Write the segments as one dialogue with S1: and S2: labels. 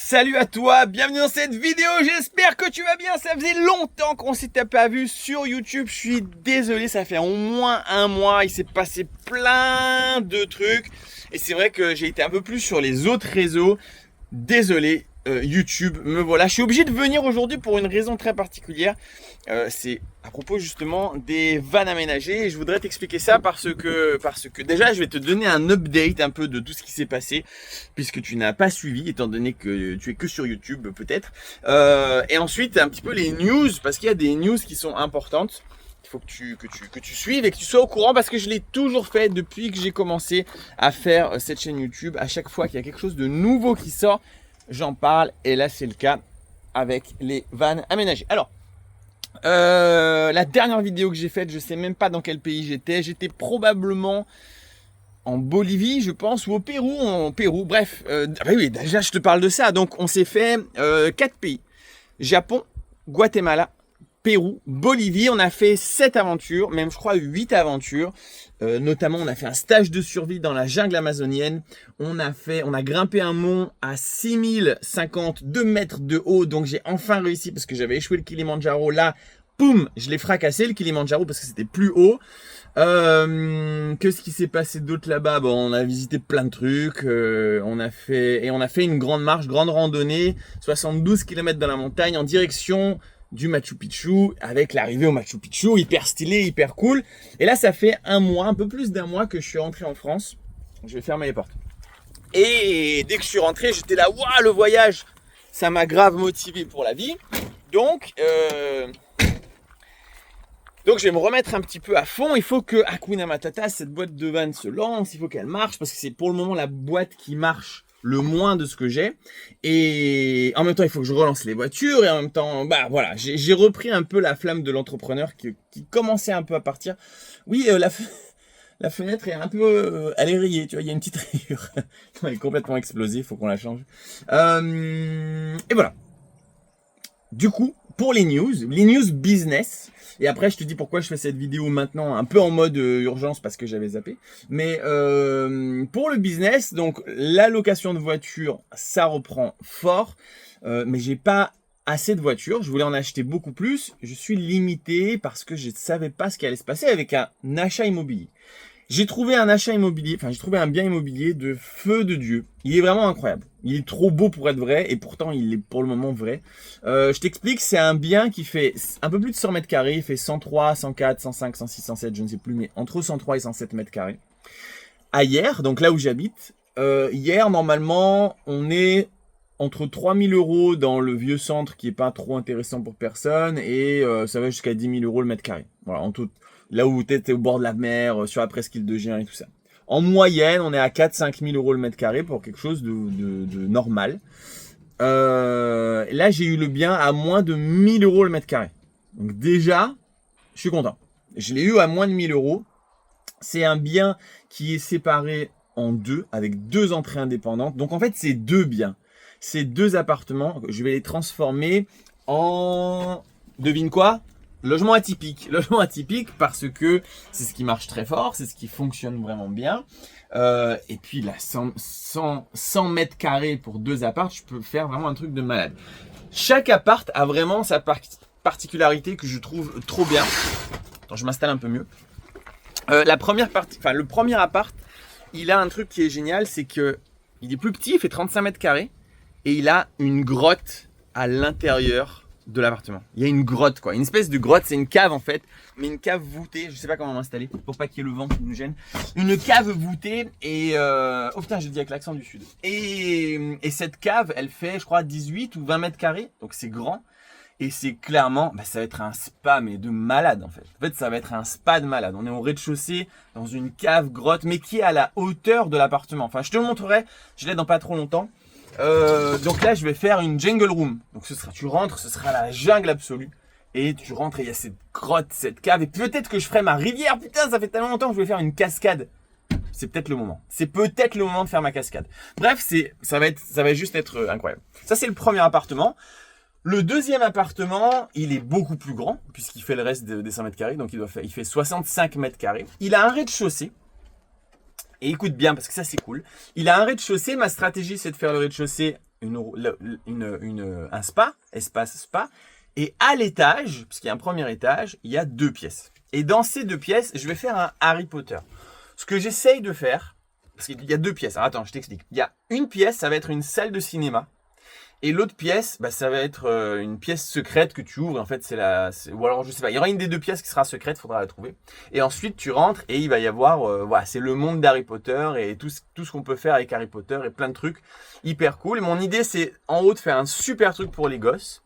S1: Salut à toi, bienvenue dans cette vidéo, j'espère que tu vas bien. Ça faisait longtemps qu'on s'était pas vu sur YouTube, je suis désolé, ça fait au moins un mois, il s'est passé plein de trucs. Et c'est vrai que j'ai été un peu plus sur les autres réseaux, désolé. YouTube, me voilà. Je suis obligé de venir aujourd'hui pour une raison très particulière. C'est à propos justement des vannes aménagées. Et je voudrais t'expliquer ça parce que déjà je vais te donner un update un peu de tout ce qui s'est passé, puisque tu n'as pas suivi, étant donné que tu es que sur YouTube peut-être. Et ensuite un petit peu les news, parce qu'il y a des news qui sont importantes. Il faut que tu suives et que tu sois au courant, parce que je l'ai toujours fait depuis que j'ai commencé à faire cette chaîne YouTube. À chaque fois qu'il y a quelque chose de nouveau qui sort, j'en parle, et là c'est le cas avec les vannes aménagées. Alors, la dernière vidéo que j'ai faite, je sais même pas dans quel pays j'étais. J'étais probablement en Bolivie, je pense, ou au Pérou. Bref, oui, déjà je te parle de ça. Donc on s'est fait 4 pays. Japon, Guatemala, Pérou, Bolivie. On a fait 7 aventures, même je crois 8 aventures. Notamment, on a fait un stage de survie dans la jungle amazonienne. On a grimpé un mont à 6052 mètres de haut. Donc, j'ai enfin réussi parce que j'avais échoué le Kilimandjaro. Là, boum, je l'ai fracassé le Kilimandjaro parce que c'était plus haut. Qu'est-ce qui s'est passé d'autre là-bas? Bon, on a visité plein de trucs. On a fait une grande marche, grande randonnée, 72 km dans la montagne en direction du Machu Picchu, avec l'arrivée au Machu Picchu, hyper stylé, hyper cool. Et là, ça fait un mois, un peu plus d'un mois que je suis rentré en France. Je vais fermer les portes. Et dès que je suis rentré, j'étais là, waouh, le voyage, ça m'a grave motivé pour la vie. Donc, je vais me remettre un petit peu à fond. Il faut que Hakuna Matata, cette boîte de vannes, se lance. Il faut qu'elle marche, parce que c'est pour le moment la boîte qui marche le moins de ce que j'ai. Et en même temps, il faut que je relance les voitures. Et en même temps, bah voilà, j'ai repris un peu la flamme de l'entrepreneur qui commençait un peu à partir. Oui, la fenêtre est un peu... elle est rayée, tu vois, il y a une petite rayure. Elle est complètement explosée, il faut qu'on la change. Et voilà. Du coup, pour les news business, et après je te dis pourquoi je fais cette vidéo maintenant, un peu en mode urgence parce que j'avais zappé. Mais pour le business, donc la location de voitures, ça reprend fort, mais j'ai pas assez de voitures. Je voulais en acheter beaucoup plus. Je suis limité parce que je ne savais pas ce qui allait se passer avec un achat immobilier. J'ai trouvé un achat immobilier, enfin j'ai trouvé un bien immobilier de feu de Dieu. Il est vraiment incroyable. Il est trop beau pour être vrai et pourtant il est pour le moment vrai. Je t'explique, c'est un bien qui fait un peu plus de 100 mètres carrés. Il fait 103, 104, 105, 106, 107, je ne sais plus, mais entre 103 et 107 mètres carrés. À Hyères, donc là où j'habite, Hyères, normalement, on est entre 3000 € dans le vieux centre qui est pas trop intéressant pour personne et ça va jusqu'à 10 000 € le mètre carré. Voilà, en tout. Là où tu es au bord de la mer, sur la presqu'île de Gien et tout ça. En moyenne, on est à 4-5 000 € le mètre carré pour quelque chose de normal. Là, j'ai eu le bien à moins de 1000 € le mètre carré. Donc déjà, je suis content. Je l'ai eu à moins de 1000 €. C'est un bien qui est séparé en deux, avec 2 entrées indépendantes. Donc en fait, c'est 2 biens. C'est 2 appartements. Je vais les transformer en... Devine quoi? Logement atypique parce que c'est ce qui marche très fort, c'est ce qui fonctionne vraiment bien. Et puis là, 100 mètres carrés pour 2 apparts, je peux faire vraiment un truc de malade. Chaque appart a vraiment sa particularité que je trouve trop bien. Attends, je m'installe un peu mieux. Le premier appart, il a un truc qui est génial, c'est que il est plus petit, il fait 35 mètres carrés et il a une grotte à l'intérieur de l'appartement. Il y a une grotte, quoi. Une espèce de grotte, c'est une cave en fait, mais une cave voûtée. Je sais pas comment m'installer pour pas qu'il y ait le vent qui nous gêne. Une cave voûtée et oh putain, je dis avec l'accent du sud. Et cette cave, elle fait, je crois, 18 ou 20 mètres carrés, donc c'est grand. Et c'est clairement, ça va être un spa, mais de malade en fait. En fait, ça va être un spa de malade. On est au rez-de-chaussée, dans une cave grotte, mais qui est à la hauteur de l'appartement. Enfin, je te le montrerai, je l'ai dans pas trop longtemps. Donc là, je vais faire une jungle room. Donc tu rentres, ce sera la jungle absolue. Et tu rentres et il y a cette grotte, cette cave. Et peut-être que je ferai ma rivière. Putain, ça fait tellement longtemps que je vais faire une cascade. C'est peut-être le moment. C'est peut-être le moment de faire ma cascade. Bref, ça va juste être incroyable. Ça, c'est le premier appartement. Le deuxième appartement, il est beaucoup plus grand, puisqu'il fait le reste des 100 mètres carrés. Donc il fait 65 mètres carrés. Il a un rez-de-chaussée. Et écoute bien, parce que ça c'est cool. Il a un rez-de-chaussée. Ma stratégie, c'est de faire le rez-de-chaussée un spa, espace spa. Et à l'étage, parce qu'il y a un premier étage, il y a 2 pièces. Et dans ces 2 pièces, je vais faire un Harry Potter. Ce que j'essaye de faire, parce qu'il y a 2 pièces. Alors attends, je t'explique. Il y a une pièce, ça va être une salle de cinéma. Et l'autre pièce, ça va être une pièce secrète que tu ouvres. En fait, ou alors je sais pas. Il y aura une des 2 pièces qui sera secrète, faudra la trouver. Et ensuite, tu rentres et il va y avoir, voilà, c'est le monde d'Harry Potter et tout ce qu'on peut faire avec Harry Potter et plein de trucs hyper cool. Et mon idée, c'est en haut de faire un super truc pour les gosses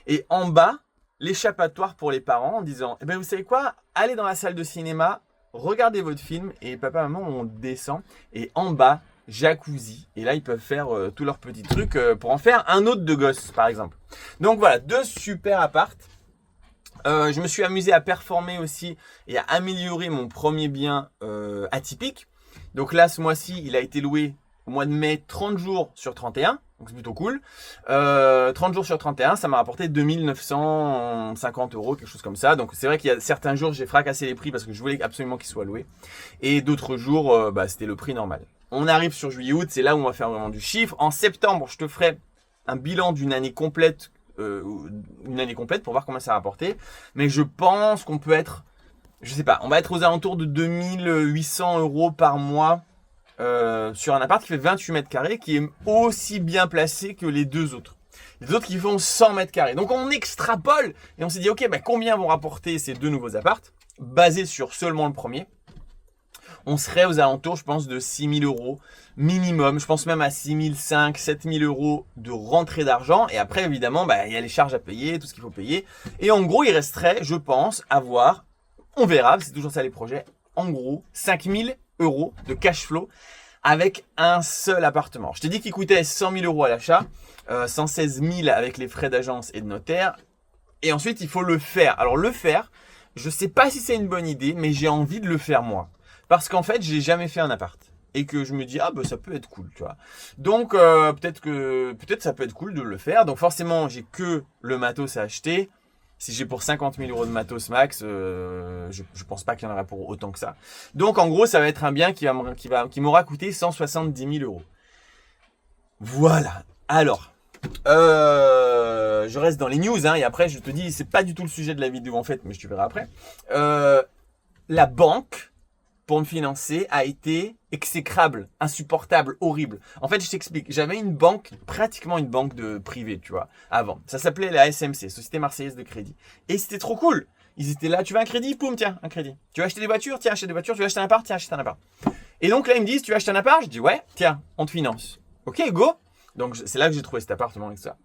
S1: et en bas, l'échappatoire pour les parents en disant, vous savez quoi, allez dans la salle de cinéma, regardez votre film et papa, maman, on descend et en bas, jacuzzi, et là ils peuvent faire tous leurs petits trucs pour en faire un autre de gosse par exemple. Donc voilà, 2 super apparts. Je me suis amusé à performer aussi et à améliorer mon premier bien atypique. Donc là ce mois-ci il a été loué au mois de mai 30 jours sur 31, donc c'est plutôt cool. 30 jours sur 31, ça m'a rapporté 2950 €, quelque chose comme ça. Donc c'est vrai qu'il y a certains jours j'ai fracassé les prix parce que je voulais absolument qu'il soit loué. Et d'autres jours c'était le prix normal. On arrive sur juillet-août, c'est là où on va faire vraiment du chiffre. En septembre, je te ferai un bilan d'une année complète, pour voir combien ça a rapporté. Mais je pense qu'on peut être, je sais pas, on va être aux alentours de 2800 € par mois sur un appart qui fait 28 mètres carrés, qui est aussi bien placé que les 2 autres. Les autres qui font 100 mètres carrés. Donc on extrapole et on s'est dit, ok, combien vont rapporter ces 2 nouveaux apparts, basés sur seulement le premier. On serait aux alentours, je pense, de 6 000 € minimum. Je pense même à 6 500, 7 000 € de rentrée d'argent. Et après, évidemment, il y a les charges à payer, tout ce qu'il faut payer. Et en gros, il resterait, je pense, on verra, c'est toujours ça les projets, en gros, 5 000 € de cash flow avec un seul appartement. Je t'ai dit qu'il coûtait 100 000 € à l'achat, 116 000 avec les frais d'agence et de notaire. Et ensuite, il faut le faire. Alors, le faire, je ne sais pas si c'est une bonne idée, mais j'ai envie de le faire moi. Parce qu'en fait, j'ai jamais fait un appart. Et que je me dis, ça peut être cool, tu vois. Donc, peut-être ça peut être cool de le faire. Donc, forcément, j'ai que le matos à acheter. Si j'ai pour 50 000 € de matos max, je pense pas qu'il y en aura pour autant que ça. Donc, en gros, ça va être un bien qui m'aura coûté 170 000 €. Voilà. Alors, je reste dans les news, et après, je te dis, c'est pas du tout le sujet de la vidéo, en fait, mais je te verrai après. La banque, pour me financer, a été exécrable, insupportable, horrible. En fait, je t'explique. J'avais pratiquement une banque de privée, tu vois, avant. Ça s'appelait la SMC, Société Marseillaise de Crédit. Et c'était trop cool. Ils étaient là, tu veux un crédit? Poum, tiens, un crédit. Tu veux acheter des voitures? Tiens, achète des voitures. Tu veux acheter un appart? Tiens, achète un appart. Et donc là, ils me disent, tu veux acheter un appart? Je dis, ouais, tiens, on te finance. Ok, go. Donc, c'est là que j'ai trouvé cet appartement et tout ça.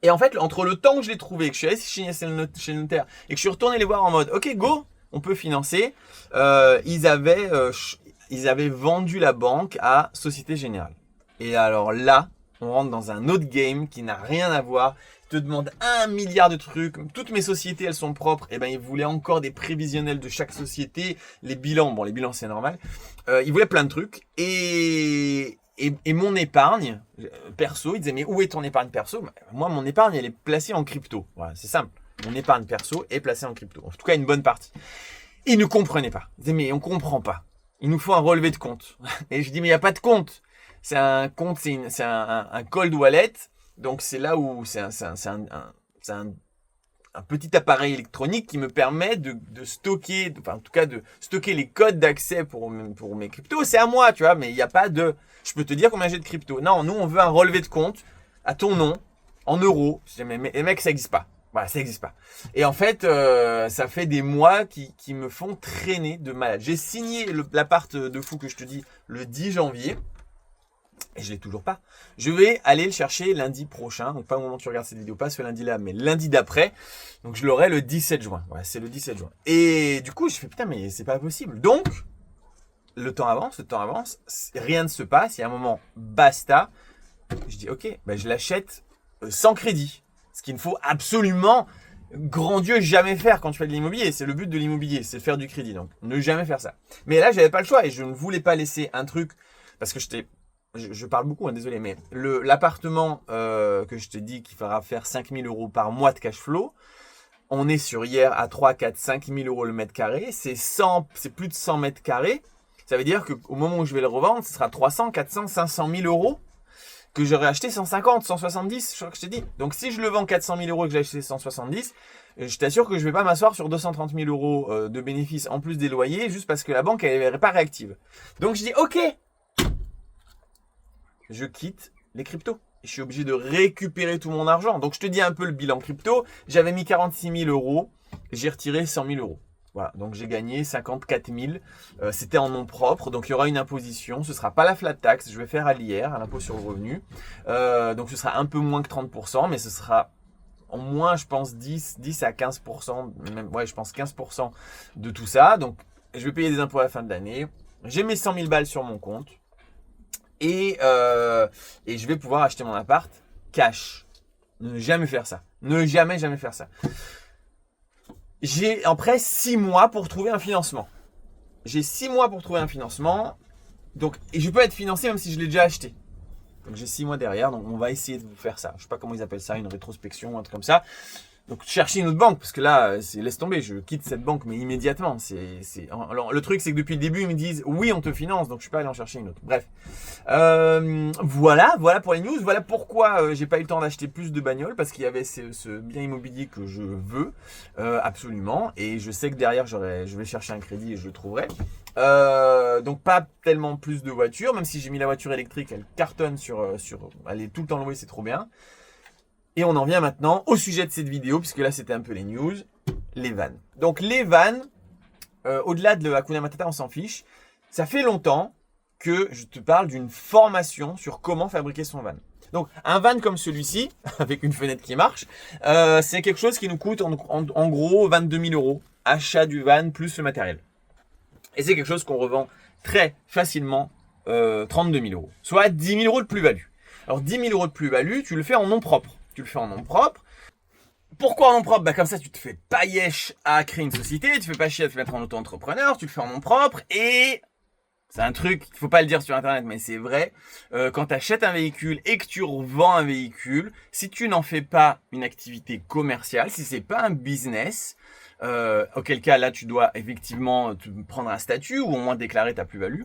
S1: Et en fait, entre le temps que je l'ai trouvé, que je suis allé chez le notaire et que je suis retourné les voir en mode, ok, go, on peut financer, ils avaient vendu la banque à Société Générale. Et alors là, on rentre dans un autre game qui n'a rien à voir. Ils te demandent 1 milliard de trucs. Toutes mes sociétés, elles sont propres. Et ils voulaient encore des prévisionnels de chaque société. Les bilans, les bilans, c'est normal. Ils voulaient plein de trucs. Et mon épargne perso, ils disaient, mais où est ton épargne perso? Moi, mon épargne, elle est placée en crypto. Voilà, c'est simple. Mon épargne perso est placée en crypto. En tout cas, une bonne partie. Ils ne comprenaient pas. Ils disaient, mais on comprend pas. Il nous faut un relevé de compte. Et je dis, mais il n'y a pas de compte. C'est un compte, c'est un cold wallet. Donc, c'est là où c'est un petit appareil électronique qui me permet de stocker, en tout cas de stocker les codes d'accès pour mes cryptos. C'est à moi, tu vois, mais il n'y a pas de, je peux te dire combien j'ai de crypto. Non, nous, on veut un relevé de compte à ton nom, en euros. Je dis, mais mec, ça n'existe pas. Voilà, ça n'existe pas. Et en fait, ça fait des mois qui me font traîner de malade. J'ai signé l'appart de fou que je te dis le 10 janvier. Et je l'ai toujours pas. Je vais aller le chercher lundi prochain. Donc pas au moment où tu regardes cette vidéo, pas ce lundi-là, mais lundi d'après. Donc je l'aurai le 17 juin. Ouais, c'est le 17 juin. Et du coup, je fais putain, mais c'est pas possible. Donc, le temps avance, rien ne se passe. Il y a un moment, basta. Je dis ok, je l'achète sans crédit. Ce qu'il ne faut absolument, grand Dieu, jamais faire quand tu fais de l'immobilier. C'est le but de l'immobilier, c'est de faire du crédit. Donc, ne jamais faire ça. Mais là, j'avais pas le choix et je ne voulais pas laisser un truc parce que je parle beaucoup, désolé, mais l'appartement que je te dis qu'il faudra faire 5 000 € par mois de cash flow, on est sur hier à 3, 4, 5 000 € le mètre carré. C'est plus de 100 mètres carrés. Ça veut dire qu'au moment où je vais le revendre, ce sera 300, 400, 500 000 € que j'aurais acheté 150, 170, je crois que je t'ai dit. Donc si je le vends 400 000 euros et que j'ai acheté 170, je t'assure que je vais pas m'asseoir sur 230 000 euros de bénéfices en plus des loyers juste parce que la banque elle n'est pas réactive. Donc je dis ok, je quitte les cryptos. Je suis obligé de récupérer tout mon argent. Donc je te dis un peu le bilan crypto. J'avais mis 46 000 euros, j'ai retiré 100 000 euros. Voilà, donc j'ai gagné 54 000. C'était en nom propre, donc il y aura une imposition. Ce ne sera pas la flat tax, je vais faire à l'IR, à l'impôt sur le revenu. Donc ce sera un peu moins que 30%, mais ce sera en moins, je pense, 10 à 15%, même, ouais, je pense 15% de tout ça. Donc je vais payer des impôts à la fin de l'année. J'ai mes 100 000 balles sur mon compte. Et je vais pouvoir acheter mon appart cash. Ne jamais faire ça. Ne jamais faire ça. J'ai après 6 mois pour trouver un financement. J'ai 6 mois pour trouver un financement. Donc, et je peux être financé même si je l'ai déjà acheté. Donc j'ai 6 mois derrière. Donc on va essayer de faire ça. Je sais pas comment ils appellent ça, une rétrospection ou un truc comme ça. Donc chercher une autre banque, parce que là, laisse tomber, je quitte cette banque, mais immédiatement. Alors, le truc, c'est que depuis le début, ils me disent oui, on te finance, donc je suis pas allé en chercher une autre. Bref, voilà pour les news. Voilà pourquoi j'ai pas eu le temps d'acheter plus de bagnoles, parce qu'il y avait ce bien immobilier que je veux absolument, et je sais que derrière, je vais chercher un crédit et je le trouverai. Donc pas tellement plus de voitures, même si j'ai mis la voiture électrique, elle cartonne elle est tout le temps louée, c'est trop bien. Et on en vient maintenant au sujet de cette vidéo, puisque là c'était un peu les news, les vannes. Donc les vannes, au-delà de Hakuna Matata, on s'en fiche. Ça fait longtemps que je te parle d'une formation sur comment fabriquer son van. Donc un van comme celui-ci, avec une fenêtre qui marche, c'est quelque chose qui nous coûte en gros 22 000 euros. Achat du van plus le matériel. Et c'est quelque chose qu'on revend très facilement 32 000 euros. Soit 10 000 euros de plus-value. Alors 10 000 euros de plus-value, tu le fais en nom propre. Tu le fais en nom propre. Pourquoi en nom propre? Comme ça, tu te fais pas yesh à créer une société, tu te fais pas chier à te mettre en auto-entrepreneur, tu le fais en nom propre et c'est un truc, il faut pas le dire sur internet, mais c'est vrai. Quand tu achètes un véhicule et que tu revends un véhicule, si tu n'en fais pas une activité commerciale, si c'est pas un business, auquel cas là tu dois effectivement te prendre un statut ou au moins déclarer ta plus-value.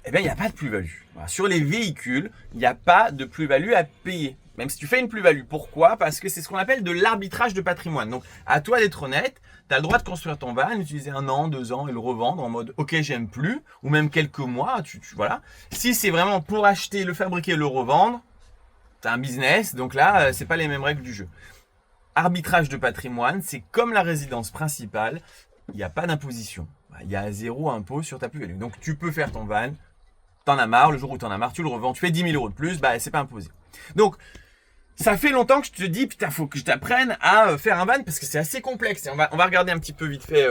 S1: Eh bien, il n'y a pas de plus-value. Voilà. Sur les véhicules, il n'y a pas de plus-value à payer. Même si tu fais une plus-value. Pourquoi? Parce que c'est ce qu'on appelle de l'arbitrage de patrimoine. Donc, à toi d'être honnête, tu as le droit de construire ton van, utiliser 1 an, 2 ans et le revendre en mode « Ok, j'aime plus » ou même quelques mois. Voilà. Si c'est vraiment pour acheter, le fabriquer, le revendre, tu as un business. Donc là, c'est pas les mêmes règles du jeu. Arbitrage de patrimoine, c'est comme la résidence principale. Il n'y a pas d'imposition. Il y a 0 impôt sur ta plus-value. Donc, tu peux faire ton van. T'en as marre, le jour où t'en as marre, tu le revends, tu fais 10 000 euros de plus, c'est pas imposé. Donc, ça fait longtemps que je te dis, putain, faut que je t'apprenne à faire un van parce que c'est assez complexe. Et on va regarder un petit peu vite fait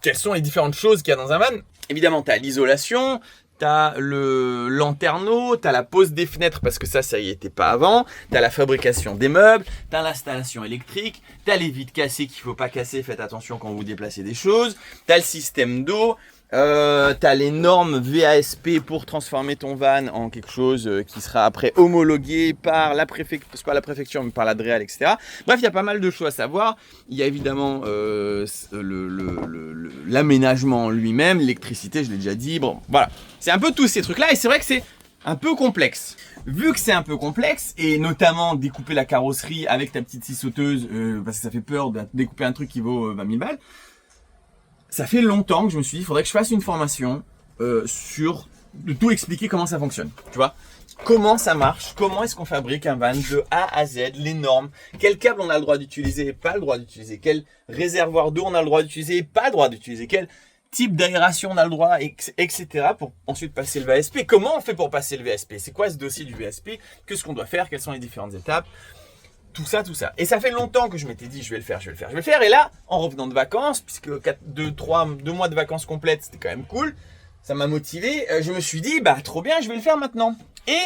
S1: quelles sont les différentes choses qu'il y a dans un van. Évidemment, t'as l'isolation, t'as le lanterneau, t'as la pose des fenêtres parce que ça y était pas avant, t'as la fabrication des meubles, t'as l'installation électrique, t'as les vitres cassées qu'il faut pas casser, faites attention quand vous déplacez des choses, t'as le système d'eau, t'as les normes VASP pour transformer ton van en quelque chose qui sera après homologué par la préfecture, c'est pas la préfecture mais par la DREAL, etc. Bref, il y a pas mal de choses à savoir. Il y a évidemment l'aménagement lui-même, l'électricité, je l'ai déjà dit. Bon, voilà. C'est un peu tous ces trucs-là et c'est vrai que c'est un peu complexe. Vu que c'est un peu complexe, et notamment découper la carrosserie avec ta petite scie sauteuse, parce que ça fait peur de découper un truc qui vaut 20 000 balles, ça fait longtemps que je me suis dit, il faudrait que je fasse une formation de tout expliquer comment ça fonctionne. Tu vois, comment ça marche, comment est-ce qu'on fabrique un van de A à Z, les normes, quel câble on a le droit d'utiliser et pas le droit d'utiliser, quel réservoir d'eau on a le droit d'utiliser et pas le droit d'utiliser, quel type d'aération on a le droit, etc. pour ensuite passer le VASP. Comment on fait pour passer le VASP? C'est quoi ce dossier du VASP? Qu'est-ce qu'on doit faire? Quelles sont les différentes étapes? Tout ça. Et ça fait longtemps que je m'étais dit, je vais le faire. Et là, en revenant de vacances, puisque 2 mois de vacances complètes, c'était quand même cool, ça m'a motivé, je me suis dit, trop bien, je vais le faire maintenant. Et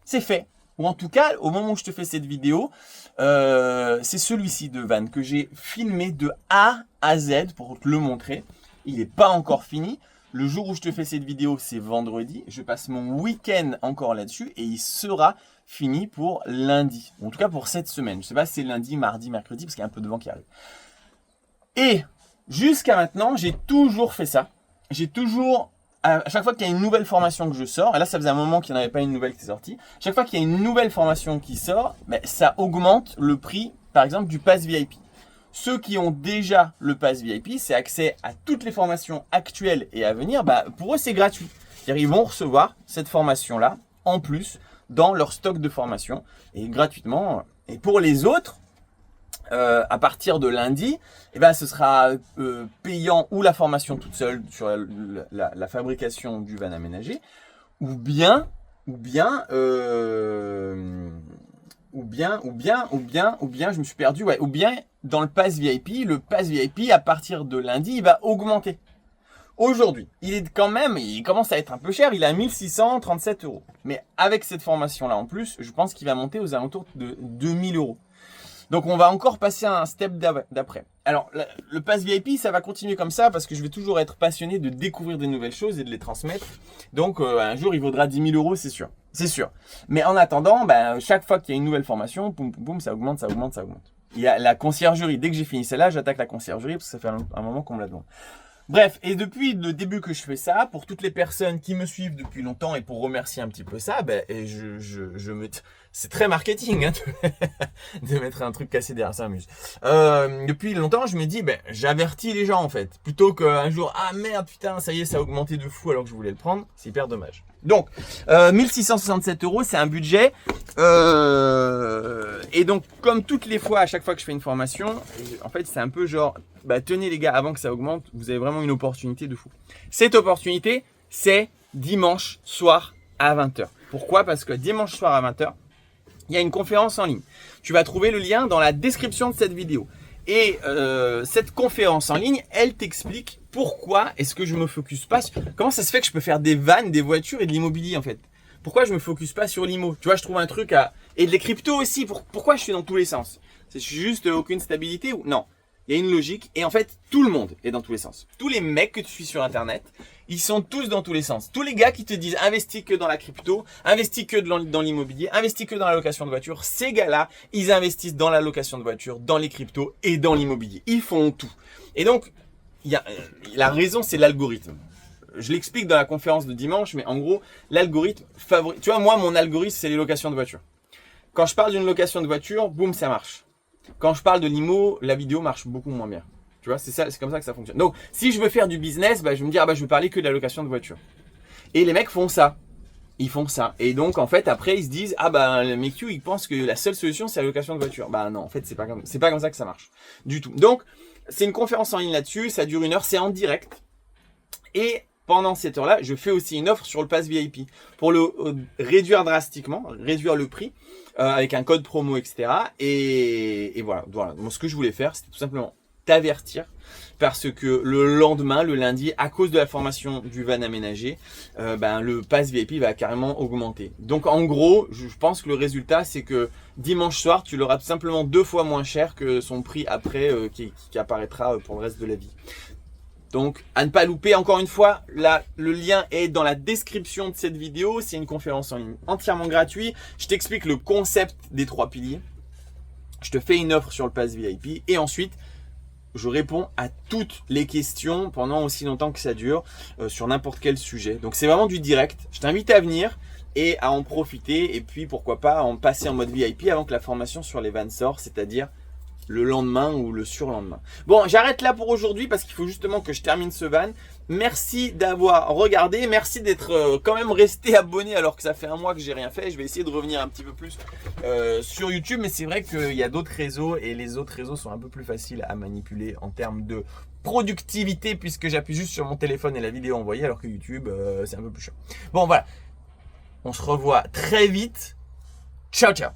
S1: c'est fait. Ou en tout cas, au moment où je te fais cette vidéo, c'est celui-ci de van que j'ai filmé de A à Z pour te le montrer. Il n'est pas encore fini. Le jour où je te fais cette vidéo, c'est vendredi. Je passe mon week-end encore là-dessus et il sera fini pour lundi. En tout cas pour cette semaine. Je ne sais pas si c'est lundi, mardi, mercredi parce qu'il y a un peu de vent qui arrive. Et jusqu'à maintenant, j'ai toujours fait ça. J'ai toujours à chaque fois qu'il y a une nouvelle formation que je sors, et là ça faisait un moment qu'il n'y en avait pas une nouvelle qui est sortie, chaque fois qu'il y a une nouvelle formation qui sort, ben, ça augmente le prix, par exemple, du pass VIP. Ceux qui ont déjà le pass VIP, c'est accès à toutes les formations actuelles et à venir, bah, pour eux c'est gratuit. C'est-à-dire ils vont recevoir cette formation-là en plus dans leur stock de formation et gratuitement. Et pour les autres, à partir de lundi, eh ben, ce sera payant ou la formation toute seule sur la fabrication du van aménagé, ou bien, je me suis perdu, ouais, ou bien dans le pass VIP, à partir de lundi, il va augmenter. Aujourd'hui, il commence à être un peu cher, il est à 1637 €. Mais avec cette formation-là en plus, je pense qu'il va monter aux alentours de 2000 €. Donc on va encore passer à un step d'après. Alors le pass VIP, ça va continuer comme ça parce que je vais toujours être passionné de découvrir des nouvelles choses et de les transmettre. Donc un jour il vaudra 10 000 €, c'est sûr. C'est sûr. Mais en attendant, ben, chaque fois qu'il y a une nouvelle formation, boum, boum, boum, ça augmente. Il y a la conciergerie. Dès que j'ai fini celle-là, j'attaque la conciergerie parce que ça fait un moment qu'on me la demande. Bref, et depuis le début que je fais ça, pour toutes les personnes qui me suivent depuis longtemps et pour remercier un petit peu ça, ben, et c'est très marketing hein, de mettre un truc cassé derrière, ça m'amuse. Depuis longtemps, je me dis, ben, j'avertis les gens en fait, plutôt qu'un jour, ah merde, putain, ça y est, ça a augmenté de fou alors que je voulais le prendre, c'est hyper dommage. Donc, 1667 €, c'est un budget. Et donc, comme toutes les fois, à chaque fois que je fais une formation, en fait, c'est un peu genre, bah, tenez les gars, avant que ça augmente, vous avez vraiment une opportunité de fou. Cette opportunité, c'est dimanche soir à 20 h. Pourquoi? Parce que dimanche soir à 20 h, il y a une conférence en ligne. Tu vas trouver le lien dans la description de cette vidéo. Et cette conférence en ligne, elle t'explique pourquoi est-ce que je me focus pas sur... Comment ça se fait que je peux faire des vannes, des voitures et de l'immobilier en fait? Pourquoi je me focus pas sur l'immo? Tu vois, je trouve un truc à... Et de les cryptos aussi. Pourquoi je suis dans tous les sens? C'est juste aucune stabilité ou... Non. Il y a une logique. Et en fait, tout le monde est dans tous les sens. Tous les mecs que tu suis sur Internet, ils sont tous dans tous les sens. Tous les gars qui te disent investis que dans la crypto, investis que dans l'immobilier, investis que dans la location de voiture, ces gars-là, ils investissent dans la location de voiture, dans les cryptos et dans l'immobilier. Ils font tout. Et donc, la raison, c'est l'algorithme. Je l'explique dans la conférence de dimanche, mais en gros, l'algorithme favorise... Tu vois, moi, mon algorithme, c'est les locations de voiture. Quand je parle d'une location de voiture, boum, ça marche. Quand je parle de l'IMO, la vidéo marche beaucoup moins bien. Tu vois, c'est comme ça que ça fonctionne. Donc, si je veux faire du business, bah, je vais me dire, ah, bah, je vais parler que de la location de voiture. Et les mecs font ça. Ils font ça. Et donc, en fait, après, ils se disent, ah, bah, le mec, il pense que la seule solution, c'est la location de voiture. Bah, non, en fait, c'est pas comme ça que ça marche. Du tout. Donc, c'est une conférence en ligne là-dessus. Ça dure 1 heure. C'est en direct. Et pendant cette heure-là, je fais aussi une offre sur le pass VIP pour le réduire drastiquement, réduire le prix avec un code promo, etc. Et voilà. Donc, ce que je voulais faire, c'était tout simplement t'avertir parce que le lendemain, le lundi, à cause de la formation du van aménagé, le pass VIP va carrément augmenter. Donc en gros, je pense que le résultat, c'est que dimanche soir, tu l'auras tout simplement 2 fois moins cher que son prix après qui apparaîtra pour le reste de la vie. Donc, à ne pas louper, encore une fois, là, le lien est dans la description de cette vidéo. C'est une conférence en ligne entièrement gratuite. Je t'explique le concept des 3 piliers. Je te fais une offre sur le pass VIP. Et ensuite, je réponds à toutes les questions pendant aussi longtemps que ça dure sur n'importe quel sujet. Donc, c'est vraiment du direct. Je t'invite à venir et à en profiter. Et puis, pourquoi pas, en passer en mode VIP avant que la formation sur les vannes sorte, c'est-à-dire le lendemain ou le surlendemain. Bon, j'arrête là pour aujourd'hui parce qu'il faut justement que je termine ce van. Merci d'avoir regardé. Merci d'être quand même resté abonné alors que ça fait 1 mois que j'ai rien fait. Je vais essayer de revenir un petit peu plus sur YouTube. Mais c'est vrai qu'il y a d'autres réseaux et les autres réseaux sont un peu plus faciles à manipuler en termes de productivité puisque j'appuie juste sur mon téléphone et la vidéo envoyée alors que YouTube, c'est un peu plus chiant. Bon, voilà. On se revoit très vite. Ciao, ciao.